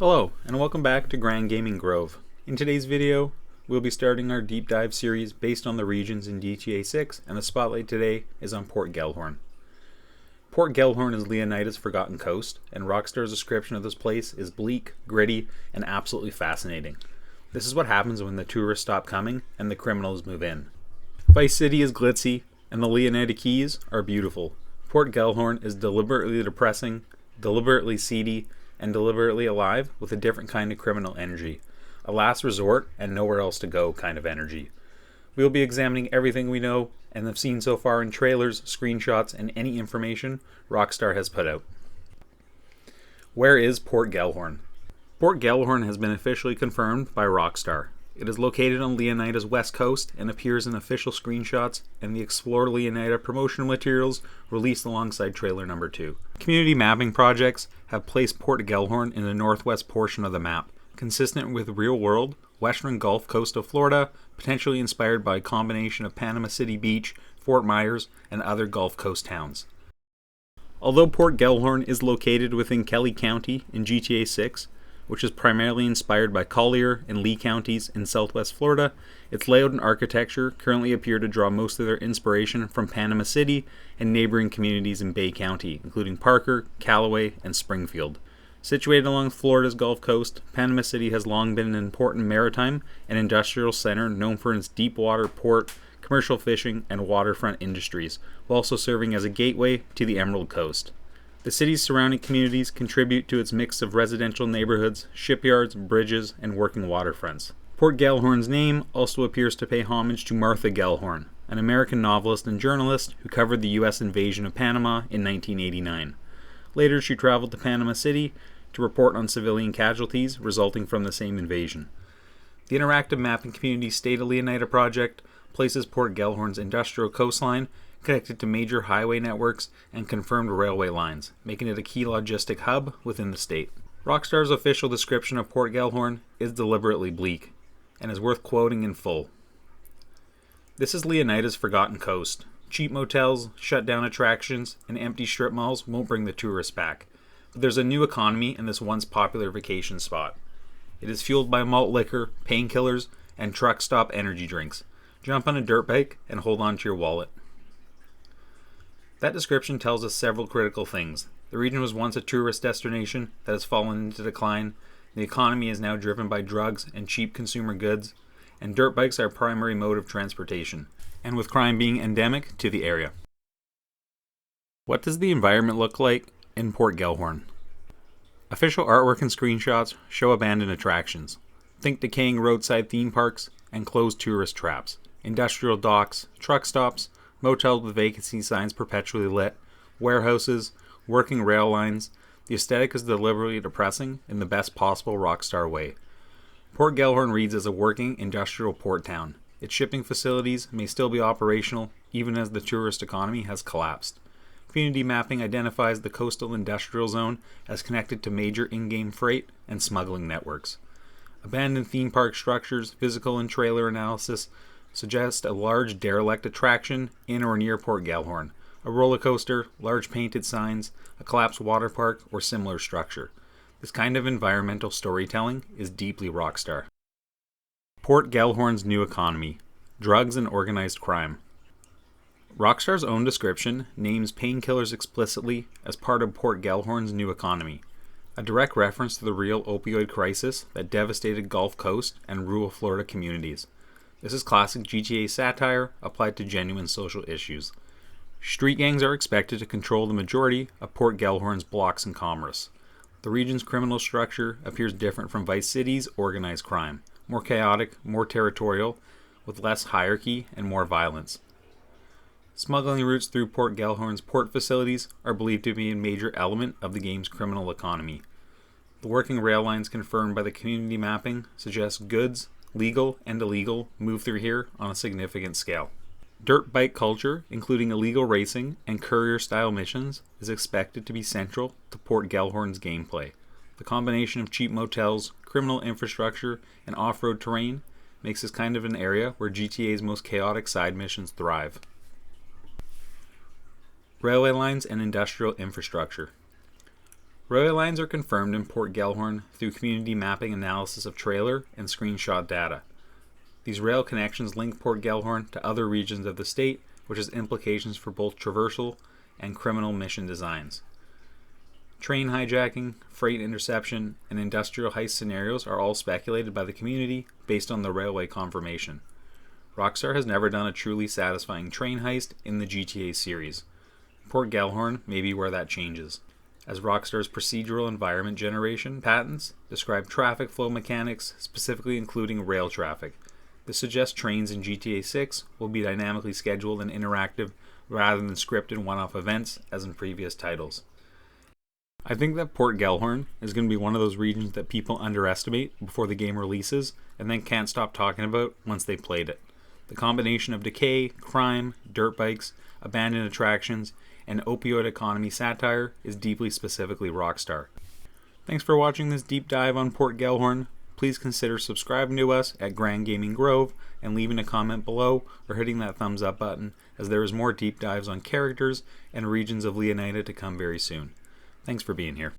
Hello, and welcome back to GrandGamingGrove. In today's video, we'll be starting our deep dive series based on the regions in GTA 6, and the spotlight today is on Port Gellhorn. Port Gellhorn is Leonida's forgotten coast, and Rockstar's description of this place is bleak, gritty, and absolutely fascinating. This is what happens when the tourists stop coming and the criminals move in. Vice City is glitzy, and the Leonida Keys are beautiful. Port Gellhorn is deliberately depressing, deliberately seedy, and deliberately alive with a different kind of criminal energy. A last resort and nowhere else to go kind of energy. We will be examining everything we know and have seen so far in trailers, screenshots, and any information Rockstar has put out. Where is Port Gellhorn? Port Gellhorn has been officially confirmed by Rockstar. It is located on Leonida's west coast and appears in official screenshots and the Explore Leonida promotional materials released alongside trailer number 2. Community mapping projects have placed Port Gellhorn in the northwest portion of the map, consistent with real-world western Gulf Coast of Florida, potentially inspired by a combination of Panama City Beach, Fort Myers, and other Gulf Coast towns. Although Port Gellhorn is located within Kelly County in GTA 6, which is primarily inspired by Collier and Lee counties in southwest Florida, its layout and architecture currently appear to draw most of their inspiration from Panama City and neighboring communities in Bay County, including Parker, Callaway, and Springfield. Situated along Florida's Gulf Coast, Panama City has long been an important maritime and industrial center known for its deep water port, commercial fishing, and waterfront industries, while also serving as a gateway to the Emerald Coast. The city's surrounding communities contribute to its mix of residential neighborhoods, shipyards, bridges, and working waterfronts. Port Gellhorn's name also appears to pay homage to Martha Gellhorn, an American novelist and journalist who covered the U.S. invasion of Panama in 1989. Later, she traveled to Panama City to report on civilian casualties resulting from the same invasion. The interactive mapping community State of Leonida project places Port Gellhorn's industrial coastline connected to major highway networks and confirmed railway lines, making it a key logistic hub within the state. Rockstar's official description of Port Gellhorn is deliberately bleak, and is worth quoting in full. This is Leonida's forgotten coast. Cheap motels, shut down attractions, and empty strip malls won't bring the tourists back. But there's a new economy in this once popular vacation spot. It is fueled by malt liquor, painkillers, and truck stop energy drinks. Jump on a dirt bike and hold on to your wallet. That description tells us several critical things. The region was once a tourist destination that has fallen into decline. The economy is now driven by drugs and cheap consumer goods, and dirt bikes are a primary mode of transportation, and with crime being endemic to the area. What does the environment look like in Port Gellhorn? Official artwork and screenshots show abandoned attractions. Think decaying roadside theme parks and closed tourist traps, industrial docks, truck stops, motels with vacancy signs perpetually lit, warehouses, working rail lines. The aesthetic is deliberately depressing in the best possible Rockstar way. Port Gellhorn reads as a working industrial port town. Its shipping facilities may still be operational even as the tourist economy has collapsed. Community mapping identifies the coastal industrial zone as connected to major in-game freight and smuggling networks. Abandoned theme park structures, physical and trailer analysis suggest a large derelict attraction in or near Port Gellhorn, a roller coaster, large painted signs, a collapsed water park, or similar structure. This kind of environmental storytelling is deeply Rockstar. Port Gellhorn's new economy: drugs and organized crime. Rockstar's own description names painkillers explicitly as part of Port Gellhorn's new economy, a direct reference to the real opioid crisis that devastated Gulf Coast and rural Florida communities. This is classic GTA satire applied to genuine social issues. Street gangs are expected to control the majority of Port Gellhorn's blocks and commerce. The region's criminal structure appears different from Vice City's organized crime, more chaotic, more territorial, with less hierarchy and more violence. Smuggling routes through Port Gellhorn's port facilities are believed to be a major element of the game's criminal economy. The working rail lines confirmed by the community mapping suggest goods, legal and illegal, move through here on a significant scale. Dirt bike culture, including illegal racing and courier-style missions, is expected to be central to Port Gellhorn's gameplay. The combination of cheap motels, criminal infrastructure, and off-road terrain makes this kind of an area where GTA's most chaotic side missions thrive. Railway lines and industrial infrastructure. Railway lines are confirmed in Port Gellhorn through community mapping analysis of trailer and screenshot data. These rail connections link Port Gellhorn to other regions of the state, which has implications for both traversal and criminal mission designs. Train hijacking, freight interception, and industrial heist scenarios are all speculated by the community based on the railway confirmation. Rockstar has never done a truly satisfying train heist in the GTA series. Port Gellhorn may be where that changes, as Rockstar's procedural environment generation patents describe traffic flow mechanics, specifically including rail traffic. This suggests trains in GTA 6 will be dynamically scheduled and interactive rather than scripted one-off events as in previous titles. I think that Port Gellhorn is going to be one of those regions that people underestimate before the game releases and then can't stop talking about once they've played it. The combination of decay, crime, dirt bikes, abandoned attractions, and opioid economy satire is deeply specifically Rockstar. Thanks for watching this deep dive on Port Gellhorn. Please consider subscribing to us at GrandGamingGrove and leaving a comment below or hitting that thumbs up button, as there is more deep dives on characters and regions of Leonida to come very soon. Thanks for being here.